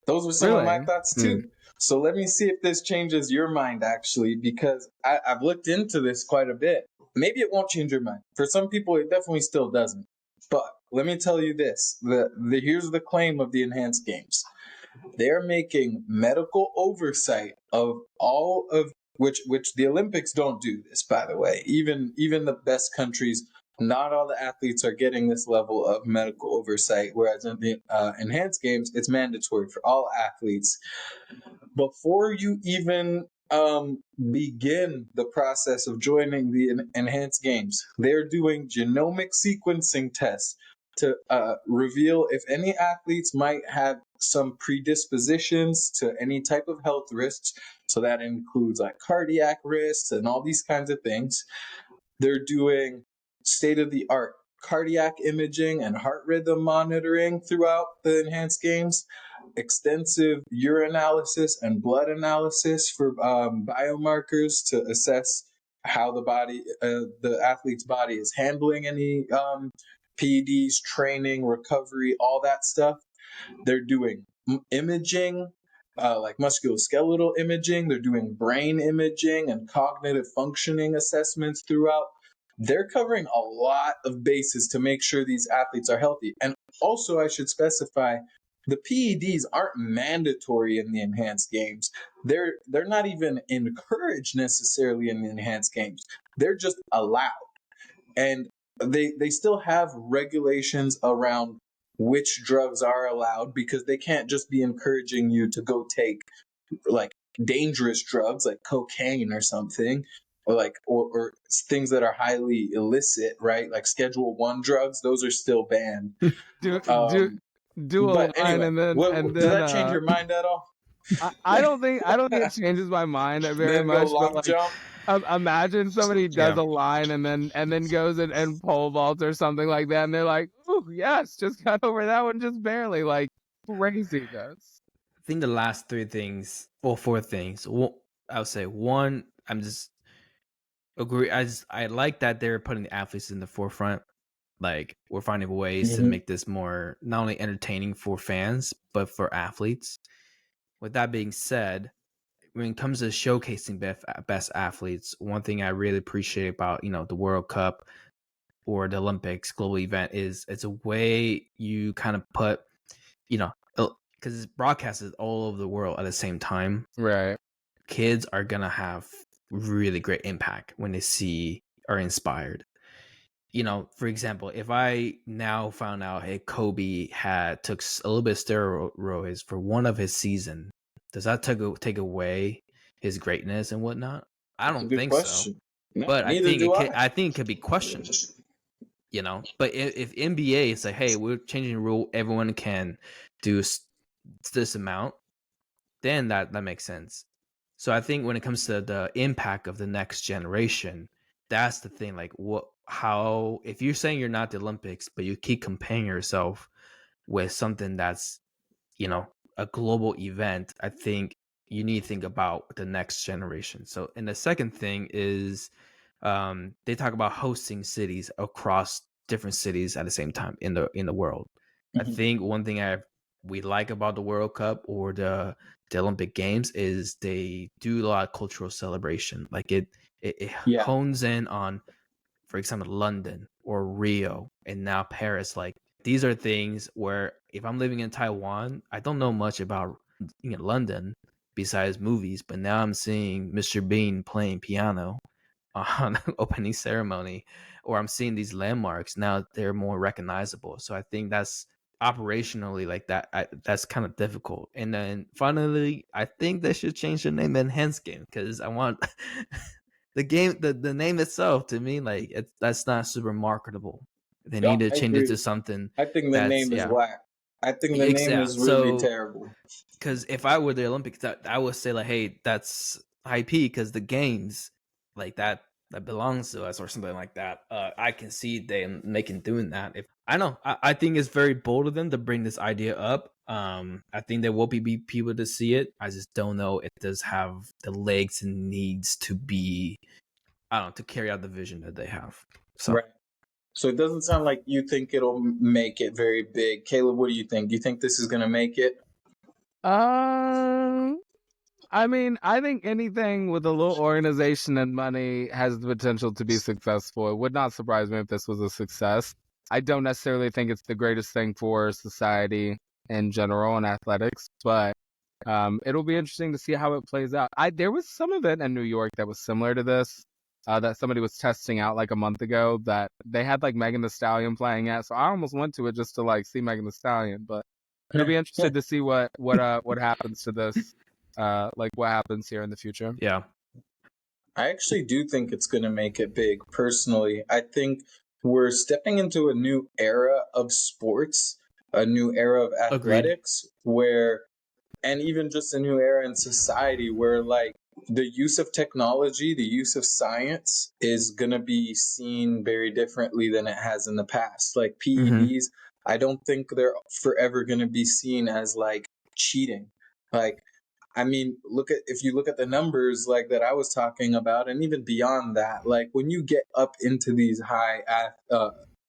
Those were some of my Really? thoughts too. So let me see if this changes your mind, actually, because I've looked into this quite a bit. Maybe it won't change your mind. For some people, it definitely still doesn't. But let me tell you this: here's the claim of the enhanced games. They're making medical oversight of all of which the Olympics don't do this, by the way. Even the best countries, not all the athletes are getting this level of medical oversight. Whereas in the enhanced games, it's mandatory for all athletes. Before you even begin the process of joining the enhanced games, they're doing genomic sequencing tests to reveal if any athletes might have some predispositions to any type of health risks. So that includes like cardiac risks and all these kinds of things. They're doing state of the art cardiac imaging and heart rhythm monitoring throughout the enhanced games, extensive urinalysis and blood analysis for biomarkers to assess how the athlete's body is handling any PEDs, training, recovery, all that stuff. They're doing imaging, like musculoskeletal imaging. They're doing brain imaging and cognitive functioning assessments throughout. They're covering a lot of bases to make sure these athletes are healthy. And also, I should specify, the PEDs aren't mandatory in the enhanced games. They're not even encouraged necessarily in the enhanced games. They're just allowed. And they still have regulations around which drugs are allowed, because they can't just be encouraging you to go take like dangerous drugs like cocaine or something, or things that are highly illicit, right? Like Schedule 1 drugs, those are still banned. do do Um, do a but line anyway, does that change your mind at all? I don't think it changes my mind very Then go much, but long like, jump. imagine somebody does Yeah. a line and then goes and pole vaults or something like that, and they're like, "Ooh, yes, just got over that one just barely." Like craziness. I think the last three things, or four things, I would say one, I'm just agree. I like that they're putting the athletes in the forefront. Like we're finding ways to Mm-hmm. make this more not only entertaining for fans but for athletes. With that being said, when it comes to showcasing best athletes, one thing I really appreciate about the World Cup or the Olympics global event is it's a way you kind of put because it's broadcasted all over the world at the same time. Right. Kids are gonna have really great impact when they see or inspired. For example, if I now found out, hey, Kobe took a little bit of steroids for one of his season, does that take away his greatness and whatnot? I That's a don't good think so, question. No, but neither do I. I think it could be questioned. But if NBA is like, hey, we're changing the rule, everyone can do this amount, then that makes sense. So I think when it comes to the impact of the next generation, that's the thing. Like, if you're saying you're not the Olympics, but you keep comparing yourself with something that's, you know, a global event, I think you need to think about the next generation. So, and the second thing is, they talk about hosting cities across different cities at the same time in the world. I Mhm. think one thing we like about the World Cup or the Olympic Games is they do a lot of cultural celebration. Like it Yeah, hones in on, for example, London or Rio and now Paris. Like these are things where if I'm living in Taiwan, I don't know much about London besides movies, but now I'm seeing Mr. Bean playing piano on opening ceremony, or I'm seeing these landmarks now, they're more recognizable. So I think that's operationally like that. That's kind of difficult. And then finally, I think they should change the name Enhanced Game because I want the game, the name itself to me, like that's not super marketable. They yeah, need to I change it agree. to something I think the that's, name is yeah, whack. I think the name is really So terrible. because if I were the Olympics, I would say like, hey, that's IP because the games like that belongs to us or something like that. I can see them making doing that. If I know, I think it's very bold of them to bring this idea up. I think there will be people to see it. I just don't know if it does have the legs and needs to be, I don't know, to carry out the vision that they have. So Right. So it doesn't sound like you think it'll make it very big. Caleb, what do you think? Do you think this is going to make it? Um, I mean, I think anything with a little organization and money has the potential to be successful. It would not surprise me if this was a success. I don't necessarily think it's the greatest thing for society in general and athletics, but it'll be interesting to see how it plays out. There was some event in New York that was similar to this, that somebody was testing out like a month ago that they had like Megan Thee Stallion playing at. So I almost went to it just to like see Megan Thee Stallion, but it'll be interested to see what happens to this, like what happens here in the future. yeah, I actually do think it's going to make it big personally. I think we're stepping into a new era of sports, a new era of agreed. athletics where, and even just a new era in society where like the use of technology, the use of science is going to be seen very differently than it has in the past. Like Mm-hmm. PEDs, I don't think they're forever going to be seen as like cheating. Like, I mean, if you look at the numbers like that I was talking about, and even beyond that, like when you get up into these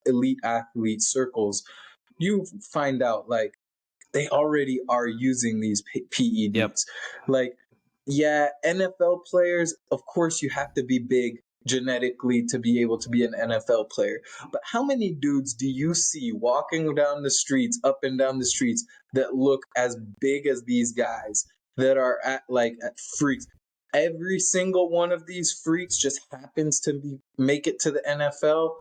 elite athlete circles, you find out like they already are using these Yep. PEDs. Like, yeah, NFL players, of course, you have to be big genetically to be able to be an NFL player. But how many dudes do you see walking down the streets, up and down the streets, that look as big as these guys that are at freaks? Every single one of these freaks just happens to make it to the NFL.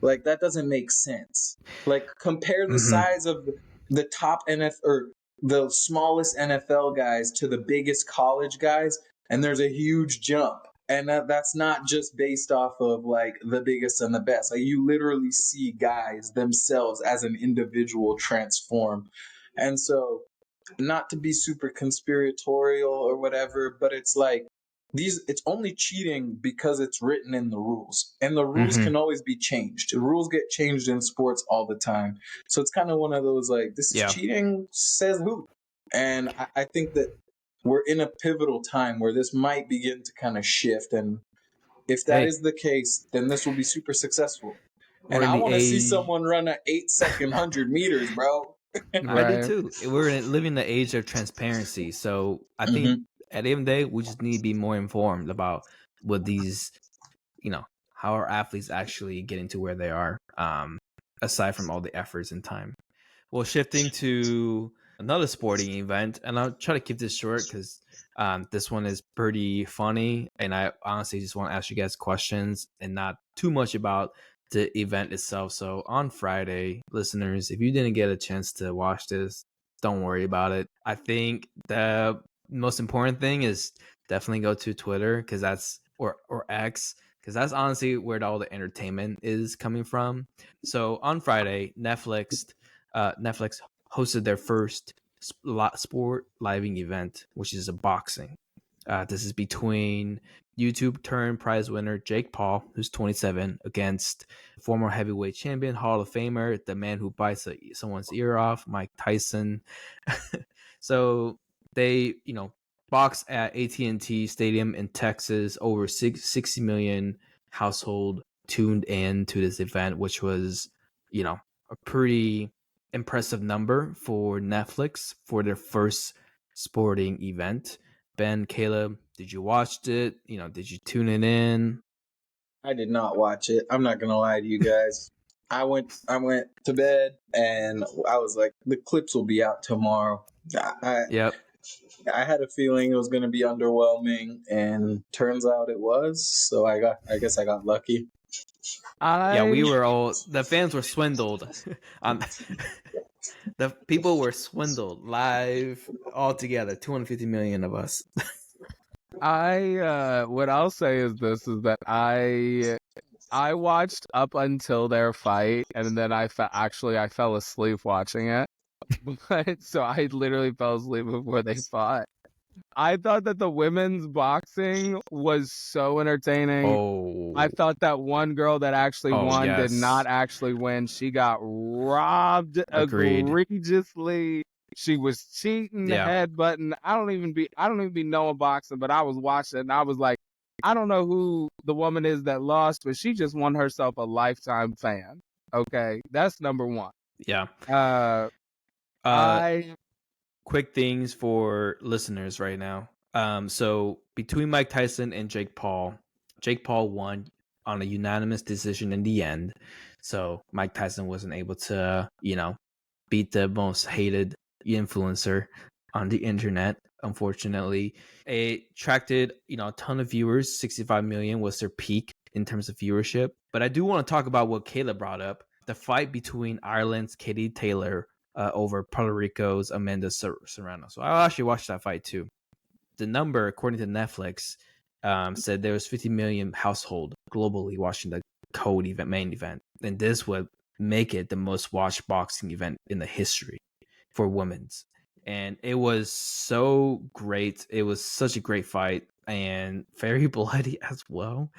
Like that doesn't make sense. Like compare the Mm-hmm. size of the top NFL or the smallest NFL guys to the biggest college guys, and there's a huge jump. And that's not just based off of like the biggest and the best. Like you literally see guys themselves as an individual transform. And so, not to be super conspiratorial or whatever, but it's like it's only cheating because it's written in the rules, and the rules Mm-hmm. can always be changed. The rules get changed in sports all the time, so it's kind of one of those like, this is Yeah. cheating, says who? And I think that we're in a pivotal time where this might begin to kind of shift, and if that Hey, is the case, then this will be super successful. And we're in I the want to see age. someone run an 8 second 100 meters, bro. I do Right. too. Living the age of transparency. So I think Hmm. at the end of the day, we just need to be more informed about what these, how our athletes actually getting to where they are. Aside from all the efforts and time. Well, shifting to another sporting event, and I'll try to keep this short because this one is pretty funny, and I honestly just want to ask you guys questions and not too much about the event itself. So on Friday, listeners, if you didn't get a chance to watch this, don't worry about it. I think the most important thing is definitely go to Twitter because that's or X because that's honestly where all the entertainment is coming from. So on Friday, Netflix hosted their first sport living event, which is a boxing. This is between YouTube turned prize winner Jake Paul, who's 27, against former heavyweight champion, Hall of Famer, the man who bites someone's ear off, Mike Tyson. So they, box at AT&T Stadium in Texas. Over 60 million household tuned in to this event, which was, a pretty impressive number for Netflix for their first sporting event. Ben, Caleb, did you watch it? Did you tune it in? I did not watch it. I'm not gonna lie to you guys. I went to bed and I was like, the clips will be out tomorrow. I Yep. I had a feeling it was gonna be underwhelming, and turns out it was. So I guess I got lucky. Yeah, the fans were swindled. The people were swindled live all together. 250 million of us. What I'll say is this: is that I watched up until their fight, and then I fell asleep watching it. So I literally fell asleep before they fought. I thought that the women's boxing was so entertaining. I Oh, thought that one girl that actually won did not yes. actually win. She got robbed Agreed. egregiously. She was cheating, Yeah. headbutting. I don't even be knowing boxing, but I was watching it and I was like, I don't know who the woman is that lost, but she just won herself a lifetime fan. Okay, that's number one. Yeah. Uh, Uh, I quick things for listeners right now. So between Mike Tyson and Jake Paul won on a unanimous decision in the end. So Mike Tyson wasn't able to, beat the most hated influencer on the internet. Unfortunately, it attracted, a ton of viewers. 65 million was their peak in terms of viewership. But I do want to talk about what Kayla brought up: the fight between Ireland's Katie Taylor over Puerto Rico's Amanda Serrano. So I actually watched that fight too. The number, according to Netflix, said there was 50 million household globally watching the main event, and this would make it the most watched boxing event in the history for women's. And it was so great. It was such a great fight and very bloody as well.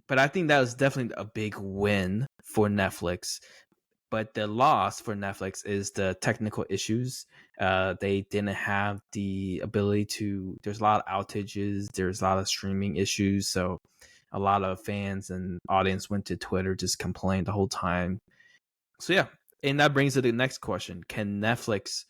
But I think that was definitely a big win for Netflix. But the loss for Netflix is the technical issues. They didn't have the ability to. There's a lot of outages. There's a lot of streaming issues. So a lot of fans and audience went to Twitter, just complained the whole time. So yeah, and that brings to the next question: can Netflix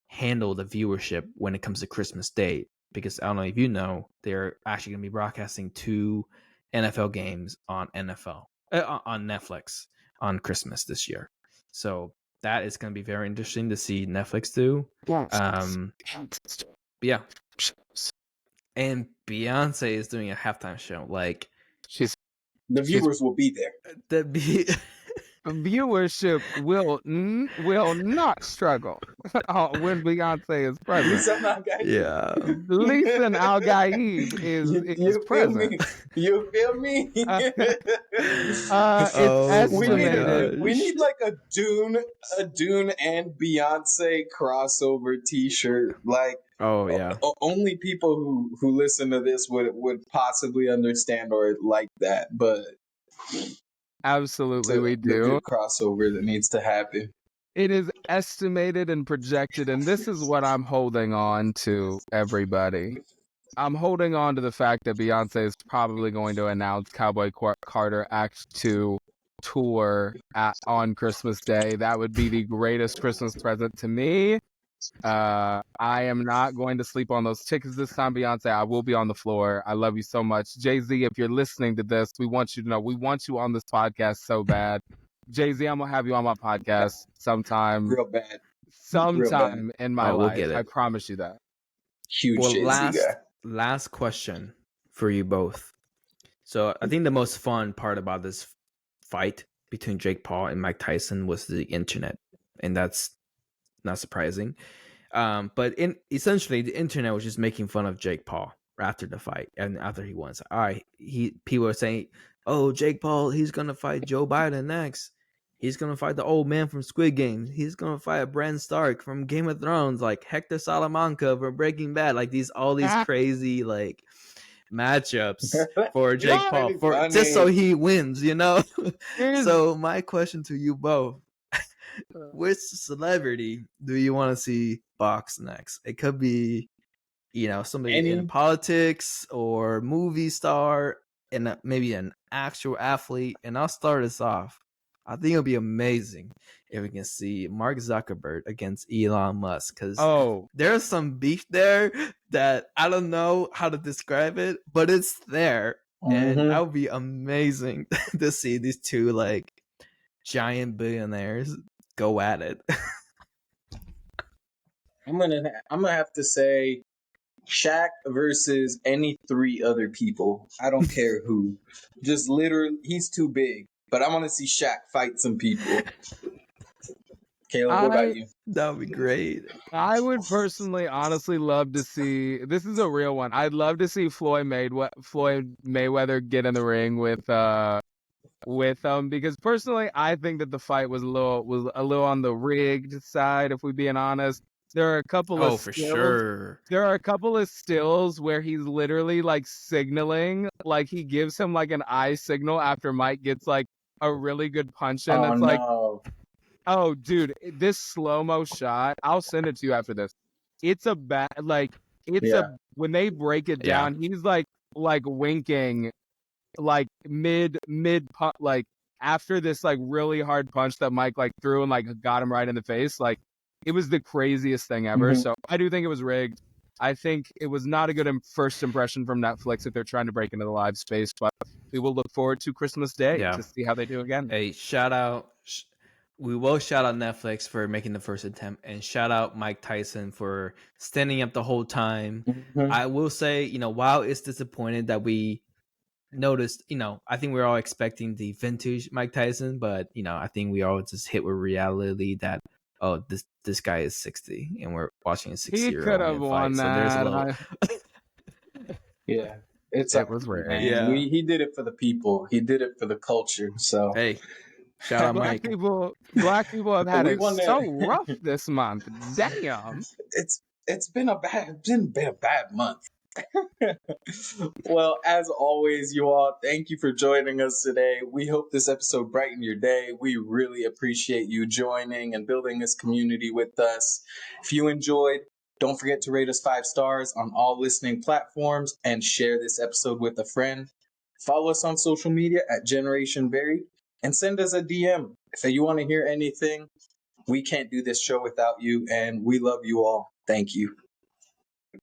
handle the viewership when it comes to Christmas Day? Because I don't know if you know, they're actually going to be broadcasting 2 NFL games on on Netflix on Christmas this year. So that is going to be very interesting to see Netflix do. Yeah, and Beyonce is doing a halftime show. Like she's The she's viewers will be there. viewership will not struggle when Beyonce is At least present. I'm not guy. Yeah. Lisa Al Gaib is You feel present. me? You feel me? It's Oh my estimated. We gosh. need like a Dune and Beyonce crossover T-shirt. Like Oh yeah. only people who listen to this would possibly understand or like that. But Absolutely, we the do. good crossover that needs to happen. It is estimated and projected, and this is what I'm holding on to, everybody. I'm holding on to the fact that Beyonce is probably going to announce Cowboy Carter Act 2 tour on Christmas Day. That would be the greatest Christmas present to me. I am not going to sleep on those tickets this time, Beyonce. I will be on the floor. I love you so much. Jay-Z, if you're listening to this, we want you to know we want you on this podcast so bad. Jay-Z, I'm going to have you on my podcast sometime Real bad. in my Oh, we'll life. get I it. promise you that. Huge Well, Jay-Z guy. last question for you both. So I think the most fun part about this fight between Jake Paul and Mike Tyson was the internet, and that's not surprising. But essentially, the internet was just making fun of Jake Paul after the fight and after he won. So, all right, people are saying, "Oh, Jake Paul, he's gonna fight Joe Biden next. He's gonna fight the old man from Squid Game. He's gonna fight Bran Stark from Game of Thrones, like Hector Salamanca from Breaking Bad. Like all these crazy like matchups for Jake It's Paul pretty for just so funny. he wins, you know." Here's So my question to you both: which celebrity do you want to see box next? It could be, somebody in Any politics or movie star, and maybe an actual athlete. And I'll start us off. I think it'll be amazing if we can see Mark Zuckerberg against Elon Musk, because Oh, there's some beef there that I don't know how to describe it, but it's there. And that Mm-hmm. would be amazing to see these two like giant billionaires go at it. I'm gonna have to say Shaq versus any three other people. I don't care who. Just literally, he's too big. But I want to see Shaq fight some people. Caleb, what about I you? That would be great. I would personally, honestly love to see. This is a real one. I'd love to see Floyd Mayweather get in the ring with because personally, I think that the fight was a little on the rigged side. If we're being honest, there are a couple of Oh, for stills. sure. There are a couple of stills where he's literally like signaling, like he gives him like an eye signal after Mike gets like a really good punch in. Oh That's like, no. oh, dude, this slow-mo shot, I'll send it to you after this. It's a bad, like, it's a, Yeah. when they break it Yeah. down, he's like winking, like like after this, like really hard punch that Mike like threw and like got him right in the face. Like, it was the craziest thing ever. Mm-hmm. So I do think it was rigged. I think it was not a good first impression from Netflix if they're trying to break into the live space, but we will look forward to Christmas Day Yeah. to see how they do again. Hey, shout out. We will shout out Netflix for making the first attempt, and shout out Mike Tyson for standing up the whole time. Mm-hmm. I will say, while it's disappointed that we noticed, I think we're all expecting the vintage Mike Tyson, but I think we all just hit with reality that, oh, this guy is 60 and we're watching a He 60-year-old could have man fight. won So there's a little that. Yeah. It's It was rigged. man. Yeah. He did it for the people. He did it for the culture. So Hey, shout out Mike. Black people have had we it want so to. rough this month. Damn. It's been a bad month. Well, as always, you all, thank you for joining us today. We hope this episode brightened your day. We really appreciate you joining and building this community with us. If you enjoyed, don't forget to rate us 5 stars on all listening platforms and share this episode with a friend. Follow us on social media at Generation Varied and send us a DM if you want to hear anything. We can't do this show without you, and we love you all. Thank you.